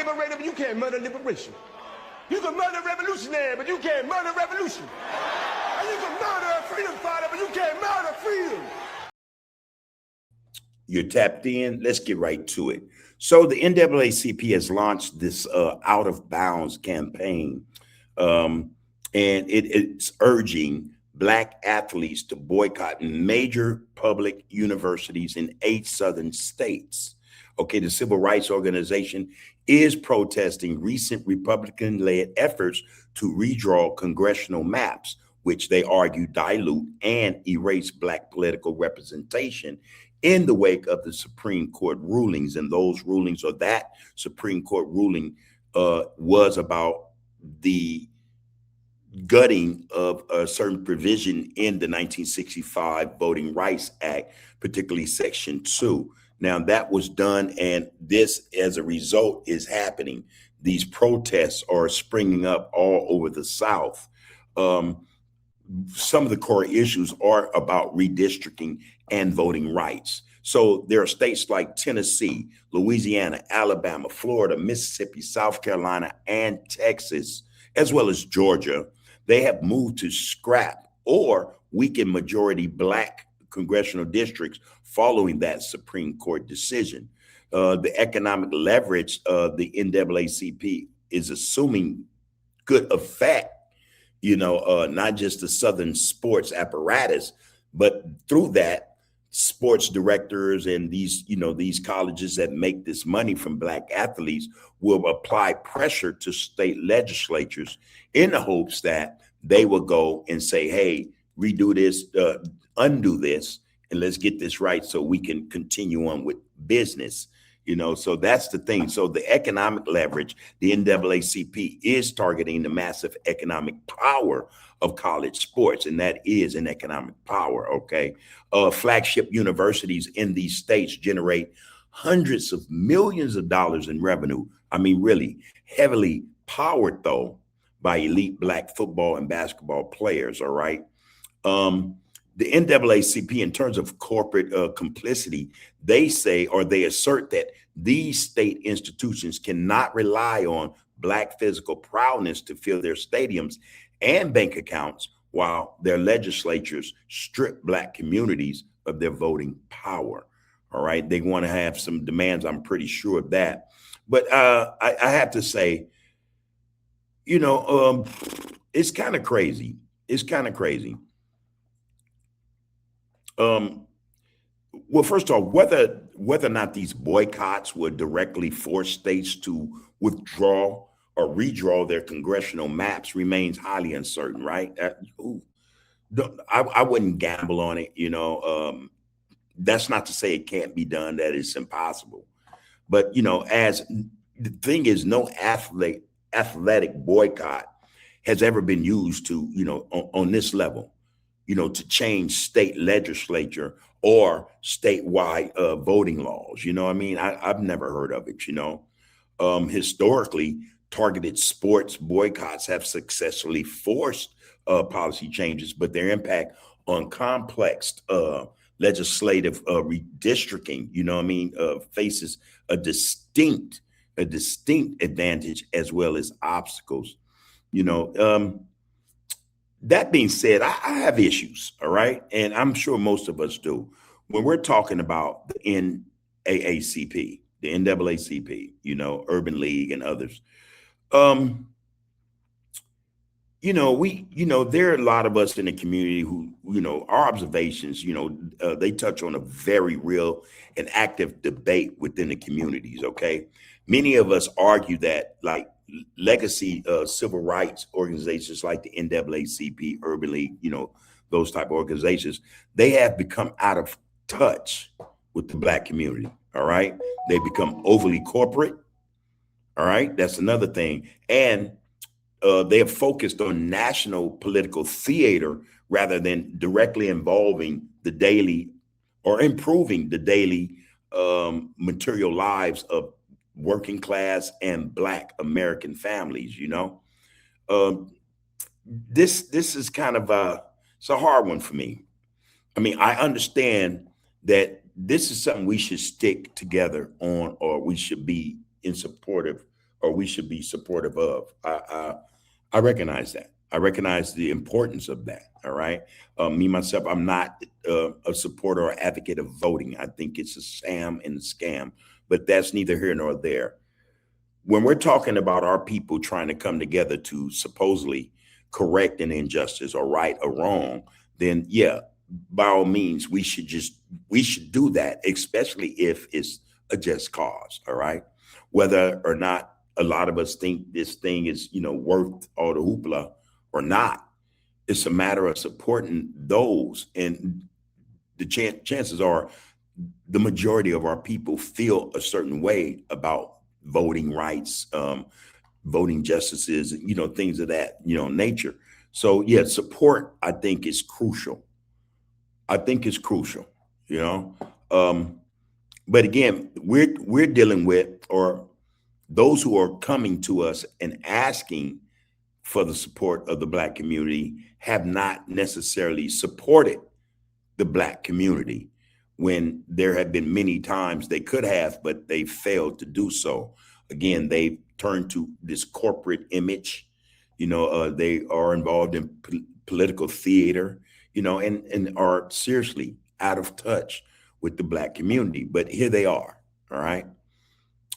liberator, but you can't murder liberation. You can murder revolutionary, but you can't murder revolution. And you can murder a freedom fighter, but you can't murder freedom. You're tapped in. Let's get right to it. So the NAACP has launched this out of bounds campaign, and it's urging Black athletes to boycott major public universities in 8 southern states. Okay, the civil rights organization is protesting recent Republican-led efforts to redraw congressional maps, which they argue dilute and erase Black political representation in the wake of the Supreme Court rulings. And those rulings, or that Supreme Court ruling, was about the gutting of a certain provision in the 1965 Voting Rights Act, particularly Section 2. Now that was done, and this, as a result, is happening. These protests are springing up all over the South. Some of the core issues are about redistricting and voting rights. So there are states like Tennessee, Louisiana, Alabama, Florida, Mississippi, South Carolina, and Texas, as well as Georgia. They have moved to scrap or weaken majority Black congressional districts following that Supreme Court decision. The economic leverage of the NAACP is assuming good effect, not just the Southern sports apparatus, but through that, sports directors and these colleges that make this money from Black athletes will apply pressure to state legislatures in the hopes that they will go and say, hey, redo this, undo this, and let's get this right so we can continue on with business. So that's the thing. So the economic leverage, the NAACP is targeting the massive economic power of college sports, and that is an economic power, okay? Flagship universities in these states generate hundreds of millions of dollars in revenue. I mean, really heavily powered, though, by elite Black football and basketball players, all right? The NAACP, in terms of corporate complicity, they say, or they assert, that these state institutions cannot rely on Black physical prowess to fill their stadiums and bank accounts while their legislatures strip Black communities of their voting power. All right. They want to have some demands. I'm pretty sure of that. But I have to say, it's kind of crazy. It's kind of crazy. Well, first of all, whether or not these boycotts would directly force states to withdraw or redraw their congressional maps remains highly uncertain, right? I wouldn't gamble on it, That's not to say it can't be done, that it's impossible. But, as the thing is, no athletic boycott has ever been used to, on this level, to change state legislature or statewide voting laws. I've never heard of it. Historically, targeted sports boycotts have successfully forced policy changes, but their impact on complex legislative redistricting, faces a distinct advantage as well as obstacles. That being said, I have issues, all right? And I'm sure most of us do. When we're talking about the NAACP, the NAACP, Urban League and others, there are a lot of us in the community who, our observations, they touch on a very real and active debate within the communities, okay? Many of us argue that, like, legacy civil rights organizations like the NAACP, Urban League, those type of organizations, they have become out of touch with the Black community, all right? They become overly corporate, all right? That's another thing. And they have focused on national political theater rather than directly involving the daily or improving the daily material lives of working class and Black American families. This is kind of it's a hard one for me. I mean, I understand that this is something we should stick together on, or we should be in supportive or we should be supportive of. I recognize that. I recognize the importance of that. All right. Me, myself, I'm not a supporter or advocate of voting. I think it's a sham and a scam, but that's neither here nor there. When we're talking about our people trying to come together to supposedly correct an injustice or right or wrong, then yeah, by all means, we should do that, especially if it's a just cause. All right. Whether or not a lot of us think this thing is, worth all the hoopla or not, it's a matter of supporting those. And the chances are the majority of our people feel a certain way about voting rights, voting justices, things of that, nature. So yeah, support, I think, is crucial. I think it's crucial, you know. But again, we're dealing with, or those who are coming to us and asking for the support of the Black community have not necessarily supported the Black community, when there have been many times they could have, but they failed to do so. Again, they turned to this corporate image. They are involved in political theater, and are seriously out of touch with the Black community. But here they are. All right.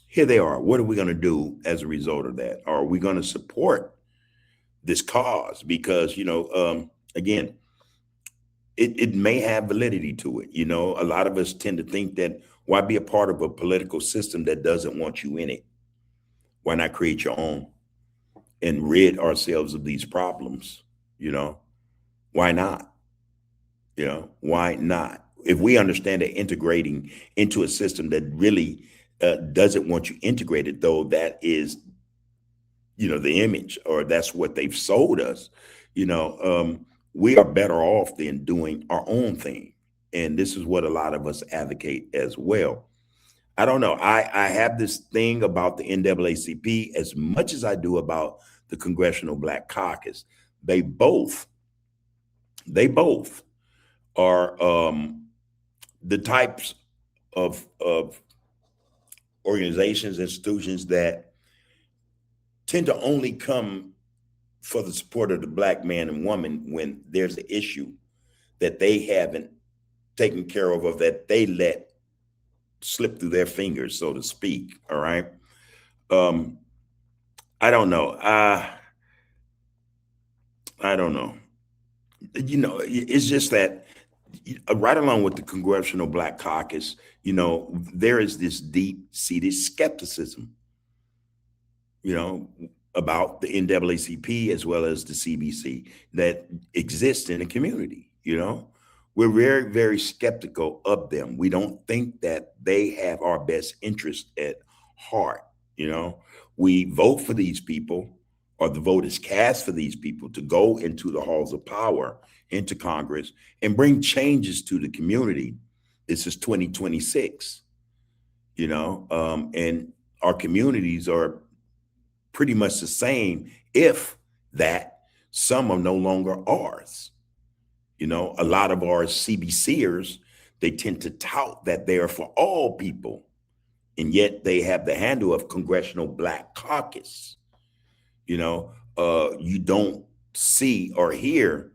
Here they are. What are we going to do as a result of that? Are we going to support this cause? Because, again, it may have validity to it. A lot of us tend to think that, why be a part of a political system that doesn't want you in it? Why not create your own and rid ourselves of these problems? Why not? Why not? If we understand that integrating into a system that really doesn't want you integrated, though, that is, the image, or that's what they've sold us, we are better off than doing our own thing. And this is what a lot of us advocate as well. I don't know. I have this thing about the NAACP as much as I do about the Congressional Black Caucus. They both are the types of organizations, institutions that tend to only come for the support of the Black man and woman when there's an issue that they haven't taken care of, or that they let slip through their fingers, so to speak. All right. I don't know. I don't know. It's just that right along with the Congressional Black Caucus, there is this deep-seated skepticism, about the NAACP as well as the CBC that exists in the community. We're very, very skeptical of them. We don't think that they have our best interest at heart. We vote for these people, or the vote is cast for these people to go into the halls of power, into Congress, and bring changes to the community. This is 2026, and our communities are pretty much the same, if that. Some are no longer ours. A lot of our CBCers, they tend to tout that they are for all people, and yet they have the handle of Congressional Black Caucus. You don't see or hear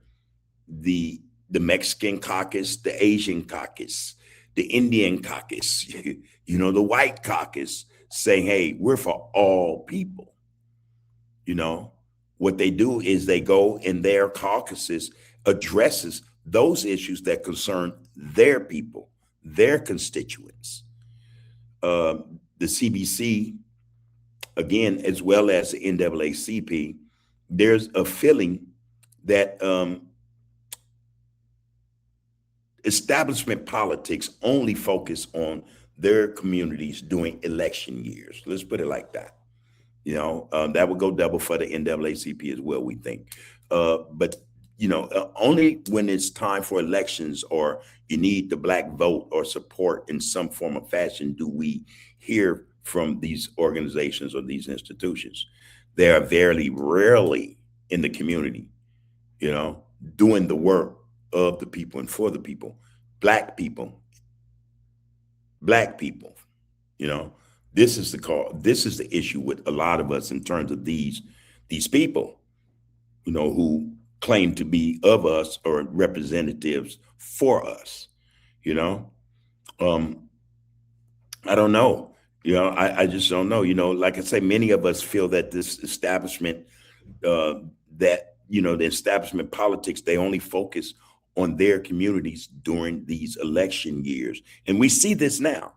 the Mexican caucus, the Asian caucus, the Indian caucus, the white caucus saying, hey, we're for all people. What they do is they go in their caucuses, addresses those issues that concern their people, their constituents. The CBC, again, as well as the NAACP, there's a feeling that establishment politics only focus on their communities during election years. Let's put it like that. That would go double for the NAACP as well, we think. But only when it's time for elections, or you need the Black vote or support in some form or fashion, do we hear from these organizations or these institutions. They are very rarely in the community, doing the work of the people and for the people. Black people, This is the call. This is the issue with a lot of us in terms of these people, who claim to be of us or representatives for us. You know, um, I don't know. I just don't know. Like I say, many of us feel that this establishment, the establishment politics, they only focus on their communities during these election years. And we see this now.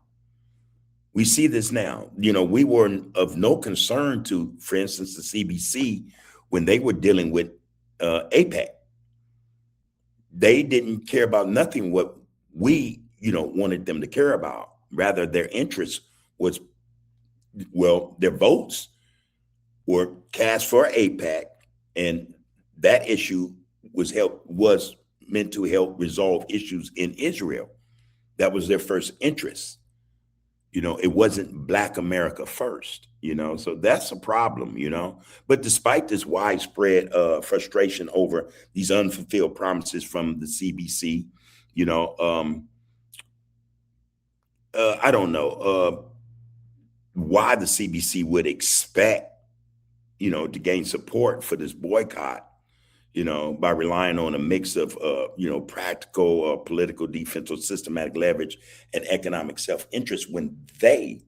We were of no concern to, for instance, the CBC when they were dealing with APEC. They didn't care about nothing what we, wanted them to care about. Rather, their interest was, their votes were cast for APEC, and that issue was meant to help resolve issues in Israel. That was their first interest. It wasn't Black America first, so that's a problem, But despite this widespread frustration over these unfulfilled promises from the CBC, I don't know why the CBC would expect, to gain support for this boycott, by relying on a mix of, practical, political, defensive, systematic leverage, and economic self-interest when they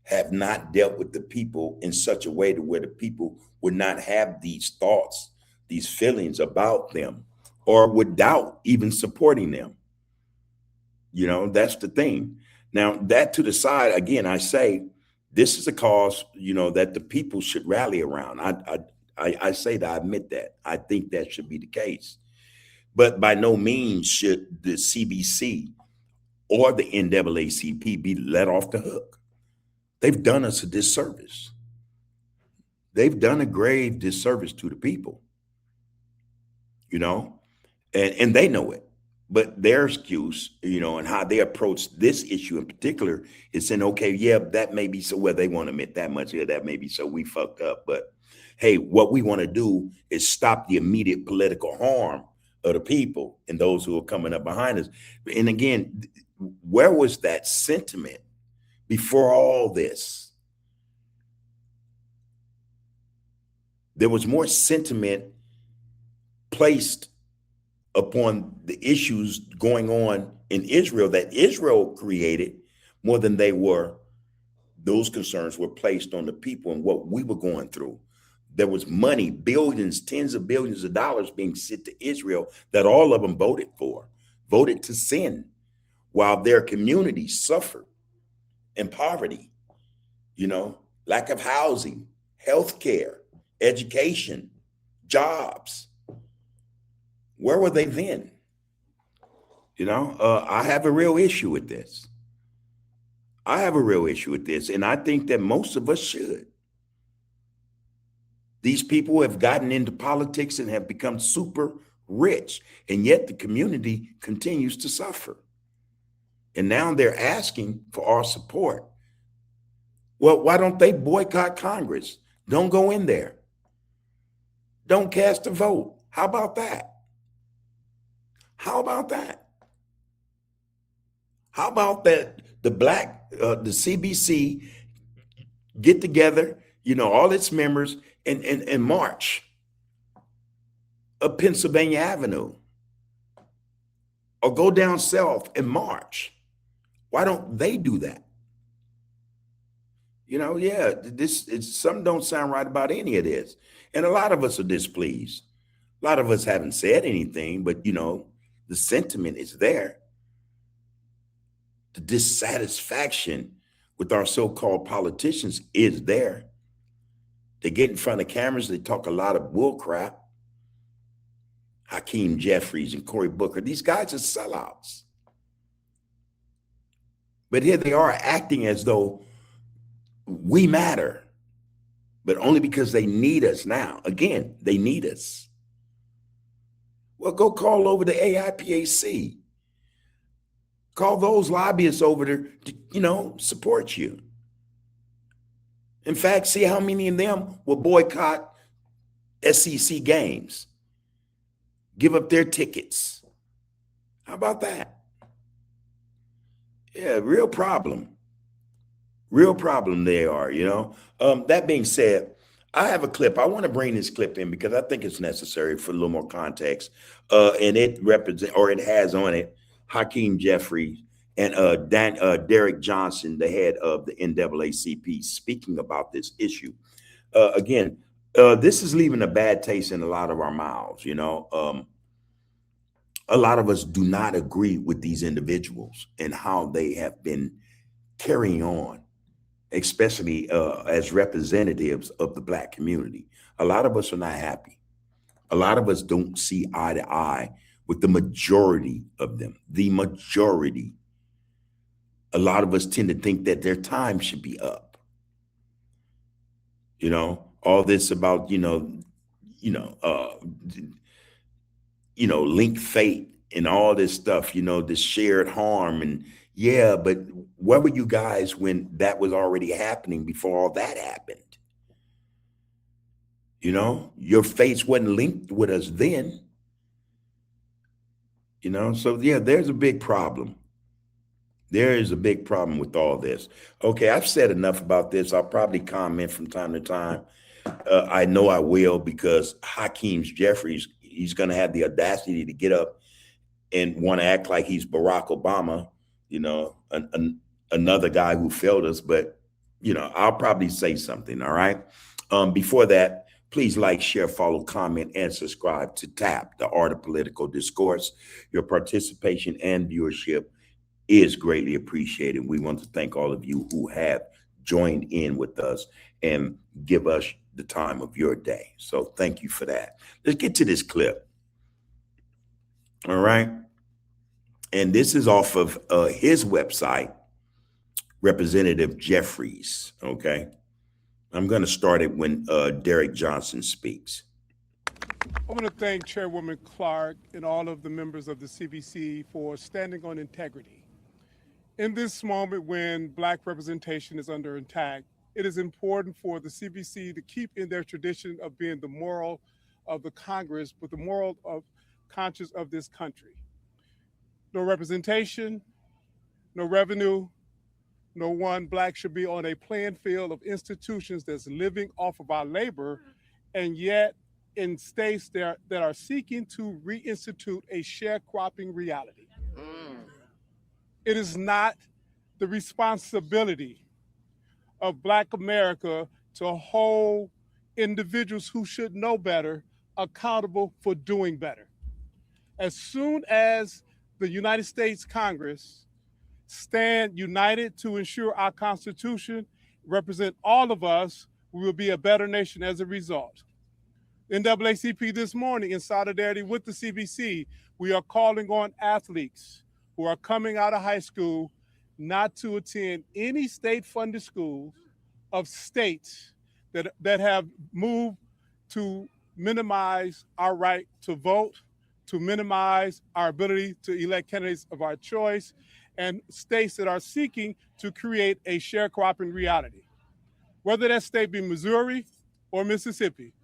have not dealt with the people in such a way to where the people would not have these thoughts, these feelings about them, or would doubt even supporting them. That's the thing. Now, that to the side, again, I say, this is a cause, that the people should rally around. I say that, I admit that. I think that should be the case. But by no means should the CBC or the NAACP be let off the hook. They've done us a disservice. They've done a grave disservice to the people, and they know it. But their excuse, and how they approach this issue in particular is saying, okay, yeah, that may be so. Well, they won't admit that much. Yeah, that may be so. We fucked up. But hey, what we want to do is stop the immediate political harm of the people and those who are coming up behind us. And again, where was that sentiment before all this? There was more sentiment placed upon the issues going on in Israel that Israel created more than those concerns were placed on the people and what we were going through. There was money, billions, tens of billions of dollars being sent to Israel that all of them voted to send, while their communities suffered in poverty, lack of housing, health care, education, jobs. Where were they then? I have a real issue with this. And I think that most of us should. These people have gotten into politics and have become super rich, and yet the community continues to suffer. And now they're asking for our support. Well, why don't they boycott Congress? Don't go in there. Don't cast a vote. How about that? How about that? How about that the CBC get together, all its members and march up Pennsylvania Avenue, or go down south and march? Why don't they do that? Something don't sound right about any of this. And a lot of us are displeased. A lot of us haven't said anything, but the sentiment is there. The dissatisfaction with our so-called politicians is there. They get in front of cameras, they talk a lot of bull crap. Hakeem Jeffries and Cory Booker, these guys are sellouts. But here they are acting as though we matter, but only because they need us now. Again, they need us. Well, go call over the AIPAC. Call those lobbyists over to, support you. In fact, see how many of them will boycott SEC games, give up their tickets. How about that? Yeah, real problem. Real problem they are, you know. That being said, I have a clip. I want to bring this clip in because I think it's necessary for a little more context. And it represents, or it has on it, Hakeem Jeffries and Derek Johnson, the head of the NAACP, speaking about this issue. Again, this is leaving a bad taste in a lot of our mouths, you know. A lot of us do not agree with these individuals and how they have been carrying on, especially as representatives of the Black community. A lot of us are not happy. A lot of us don't see eye to eye with the majority of them. The majority. A lot of us tend to think that their time should be up. You know, all this about, link fate and all this stuff, this shared harm. And yeah, but where were you guys when that was already happening before all that happened? You know, your face wasn't linked with us then. You know, so yeah, there's a big problem. There is a big problem with all this. Okay, I've said enough about this. I'll probably comment from time to time. I know I will, because Hakeem Jeffries, he's going to have the audacity to get up and want to act like he's Barack Obama, another guy who failed us. But, I'll probably say something. All right. Before that, please like, share, follow, comment, and subscribe to TAP, the Art of Political Discourse. Your participation and viewership is greatly appreciated. We want to thank all of you who have joined in with us and give us the time of your day. So thank you for that. Let's get to this clip. All right. And this is off of his website, Representative Jeffries. Okay. I'm going to start it when Derek Johnson speaks. I want to thank Chairwoman Clark and all of the members of the CBC for standing on integrity. In this moment when Black representation is under attack, it is important for the CBC to keep in their tradition of being the moral of the Congress, but the moral of conscience of this country. No representation, no revenue, no one Black should be on a playing field of institutions that's living off of our labor, and yet in states that are seeking to reinstitute a sharecropping reality. It is not the responsibility of Black America to hold individuals who should know better accountable for doing better. As soon as the United States Congress stand united to ensure our Constitution represent all of us, we will be a better nation as a result. NAACP this morning, in solidarity with the CBC, we are calling on athletes who are coming out of high school not to attend any state-funded schools of states that have moved to minimize our right to vote, to minimize our ability to elect candidates of our choice, and states that are seeking to create a sharecropping reality. Whether that state be Missouri or Mississippi,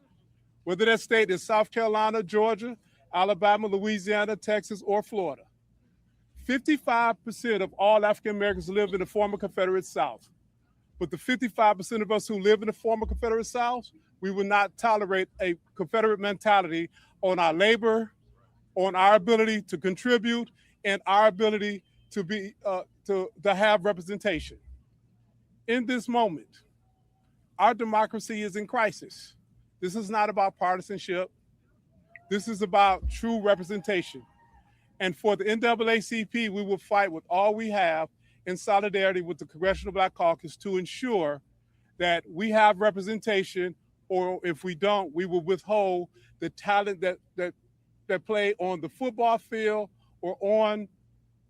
whether that state is South Carolina, Georgia, Alabama, Louisiana, Texas, or Florida. 55% of all African Americans live in the former Confederate South. But the 55% of us who live in the former Confederate South, we will not tolerate a Confederate mentality on our labor, on our ability to contribute, and our ability to be to have representation. In this moment, our democracy is in crisis. This is not about partisanship. This is about true representation. And for the NAACP, we will fight with all we have in solidarity with the Congressional Black Caucus to ensure that we have representation, or if we don't, we will withhold the talent that play on the football field or on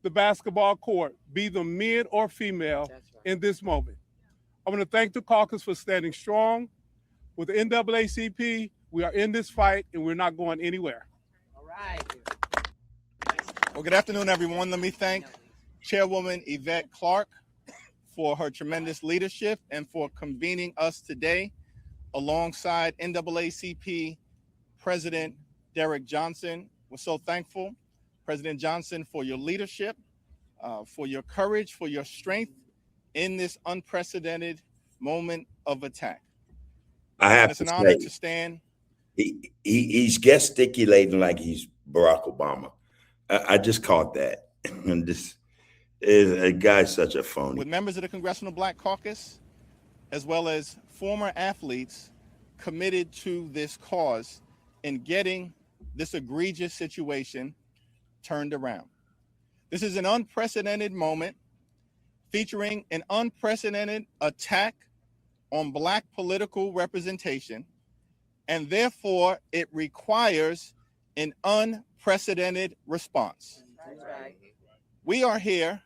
the basketball court, be them men or female, in this moment. I want to thank the caucus for standing strong. With the NAACP, we are in this fight and we're not going anywhere. All right. Well, good afternoon, everyone. Let me thank Chairwoman Yvette Clark for her tremendous leadership and for convening us today alongside NAACP President Derek Johnson. We're so thankful, President Johnson, for your leadership, for your courage, for your strength, in this unprecedented moment of attack. I have It's to an honor say, to stand. he's gesticulating like he's Barack Obama. I just caught that. And this is a guy's such a phony. With members of the Congressional Black Caucus, as well as former athletes committed to this cause in getting this egregious situation turned around. This is an unprecedented moment featuring an unprecedented attack on Black political representation, and therefore it requires an unprecedented response. We are here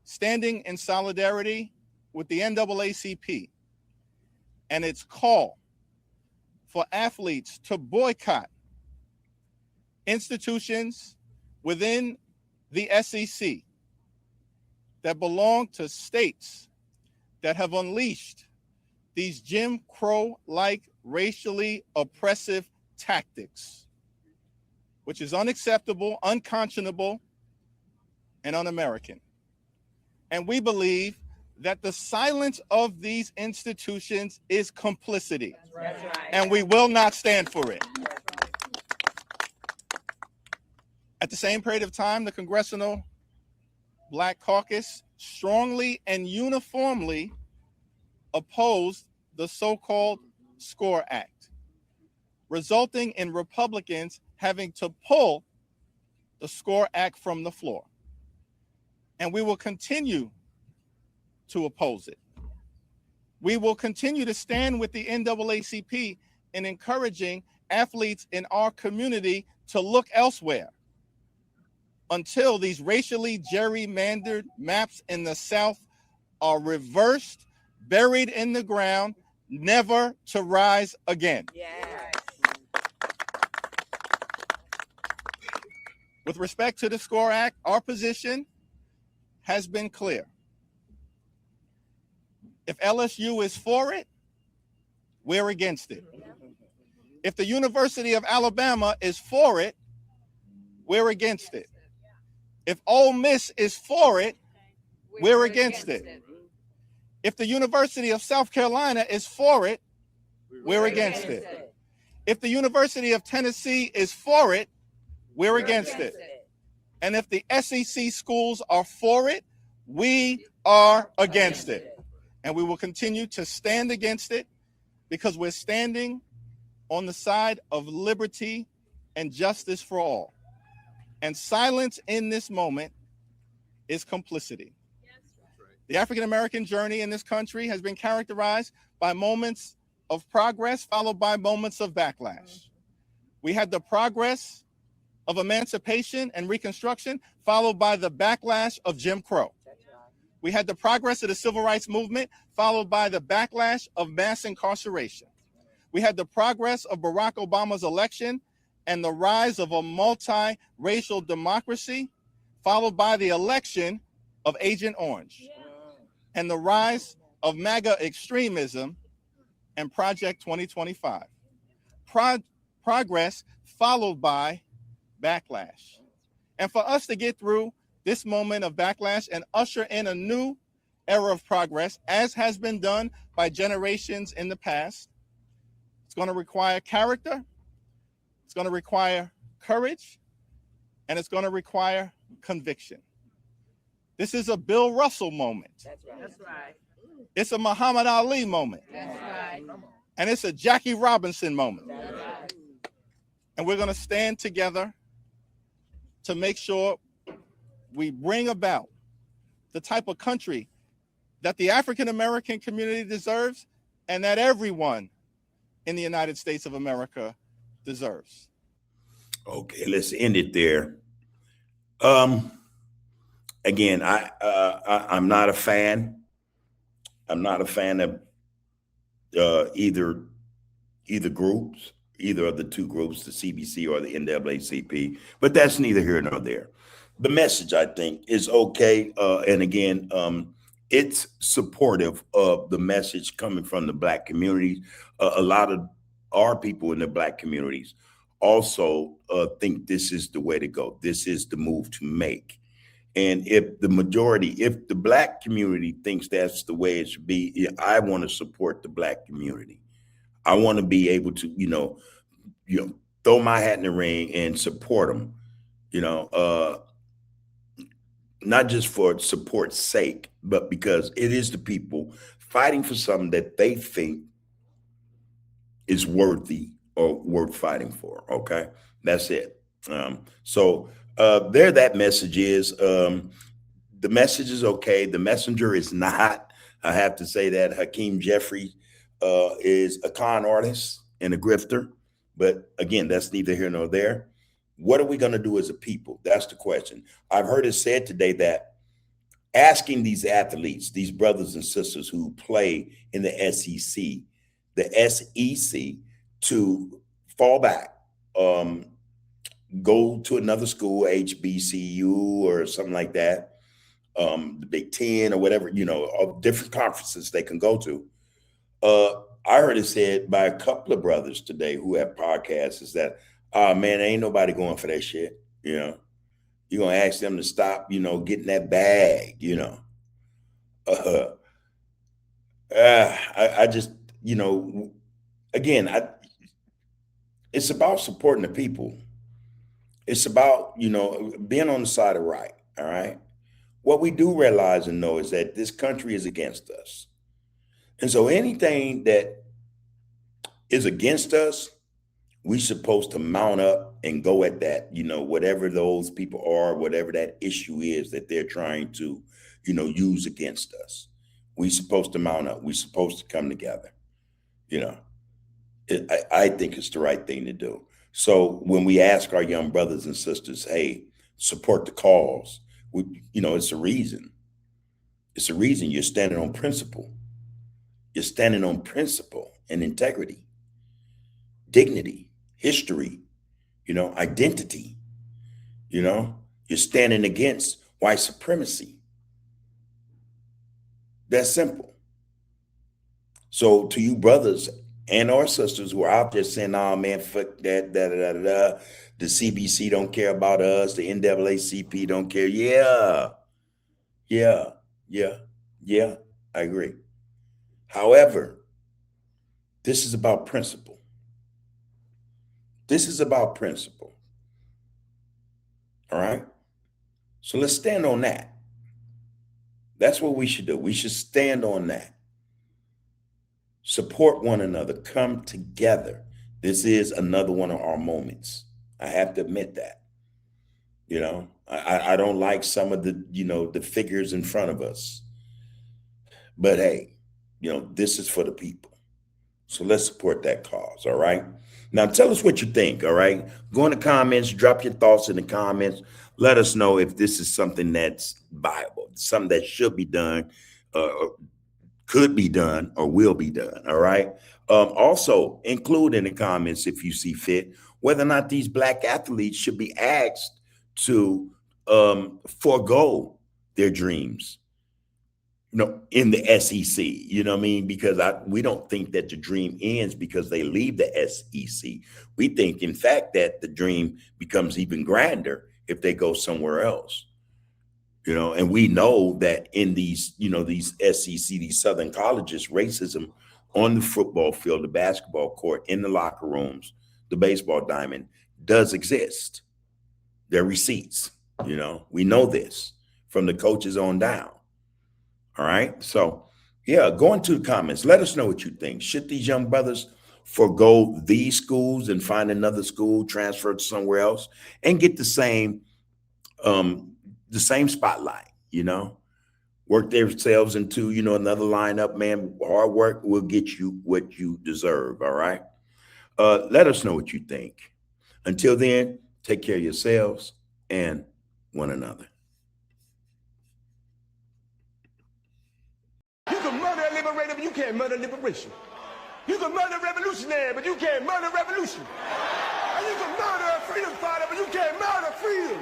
standing in solidarity with the NAACP and its call for athletes to boycott institutions within the SEC that belong to states that have unleashed these Jim Crow-like racially oppressive tactics, which is unacceptable, unconscionable, and un-American. And we believe that the silence of these institutions is complicity. That's right. And we will not stand for it. At the same period of time, the Congressional Black Caucus strongly and uniformly opposed the so-called SCORE Act, resulting in Republicans having to pull the SCORE Act from the floor. And we will continue to oppose it. We will continue to stand with the NAACP in encouraging athletes in our community to look elsewhere until these racially gerrymandered maps in the South are reversed, buried in the ground, never to rise again. Yes. With respect to the SCORE Act, our position has been clear. If LSU is for it, we're against it. If the University of Alabama is for it, we're against it. If Ole Miss is for it, we're against it. If the University of South Carolina is for it, we're against it. If the University of Tennessee is for it, we're against it. And if the SEC schools are for it, we are against it. And we will continue to stand against it because we're standing on the side of liberty and justice for all. And silence in this moment is complicity. The African-American journey in this country has been characterized by moments of progress followed by moments of backlash. We had the progress of emancipation and Reconstruction followed by the backlash of Jim Crow. We had the progress of the civil rights movement followed by the backlash of mass incarceration. We had the progress of Barack Obama's election and the rise of a multi-racial democracy followed by the election of Agent Orange and the rise of MAGA extremism and Project 2025. Progress followed by backlash. And for us to get through this moment of backlash and usher in a new era of progress, as has been done by generations in the past, it's going to require character, it's going to require courage, and it's going to require conviction. This is a Bill Russell moment. That's right. It's a Muhammad Ali moment. That's right. And it's a Jackie Robinson moment. That's right. And we're going to stand together to make sure we bring about the type of country that the African-American community deserves and that everyone in the United States of America deserves. Okay, let's end it there. Again, I'm not a fan. I'm not a fan of either groups, either of the two groups, the CBC or the NAACP, but that's neither here nor there. The message, I think, is okay. And again, it's supportive of the message coming from the Black communities. A lot of our people in the Black communities also think this is the way to go. This is the move to make. And if the black community thinks that's the way it should be, I want to support the black community. I want to be able to, throw my hat in the ring and support them, not just for support's sake, but because it is the people fighting for something that they think is worthy or worth fighting for. Okay, that's it. So there that message is. The message is okay. The messenger is not. I have to say that Hakeem Jeffrey is a con artist and a grifter. But again, that's neither here nor there. What are we going to do as a people? That's the question. I've heard it said today that asking these athletes, these brothers and sisters who play in the SEC, to fall back, go to another school, HBCU or something like that, the Big Ten or whatever, all different conferences they can go to. I heard it said by a couple of brothers today who have podcasts is that, man, ain't nobody going for that shit. You're going to ask them to stop, getting that bag, I just, again, it's about supporting the people. It's about, being on the side of right. All right. What we do realize and know is that this country is against us. And so anything that is against us, we're supposed to mount up and go at that, whatever those people are, whatever that issue is that they're trying to, use against us. We're supposed to mount up. We're supposed to come together. I think it's the right thing to do. So when we ask our young brothers and sisters, hey, support the cause, it's a reason. It's a reason you're standing on principle. You're standing on principle and integrity, dignity, history, identity. You're standing against white supremacy. That's simple. So to you brothers and our sisters who are out there saying, "Oh man, fuck that, the CBC don't care about us, the NAACP don't care." Yeah, I agree. However, this is about principle. This is about principle. All right? So let's stand on that. That's what we should do. We should stand on that. Support one another. Come together. This is another one of our moments. I have to admit that. I don't like some of the, the figures in front of us. But hey, this is for the people. So let's support that cause, all right? Now tell us what you think, all right? Go in the comments, drop your thoughts in the comments. Let us know if this is something that's viable, something that should be done, could be done, or will be done, all right? Also, include in the comments, if you see fit, whether or not these black athletes should be asked to forego their dreams, in the SEC, because we don't think that the dream ends because they leave the SEC. We think, in fact, that the dream becomes even grander if they go somewhere else, and we know that in these, these SEC, these Southern colleges, racism on the football field, the basketball court, in the locker rooms, the baseball diamond does exist. There are receipts, we know this from the coaches on down. All right. So, yeah, go into the comments. Let us know what you think. Should these young brothers forego these schools and find another school, transfer to somewhere else, and get the same spotlight, work themselves into, another lineup, man. Hard work will get you what you deserve. All right. Let us know what you think. Until then, take care of yourselves and one another. You can murder a liberator, but you can't murder liberation. You can murder a revolutionary, but you can't murder revolution. And you can murder a freedom fighter, but you can't murder freedom.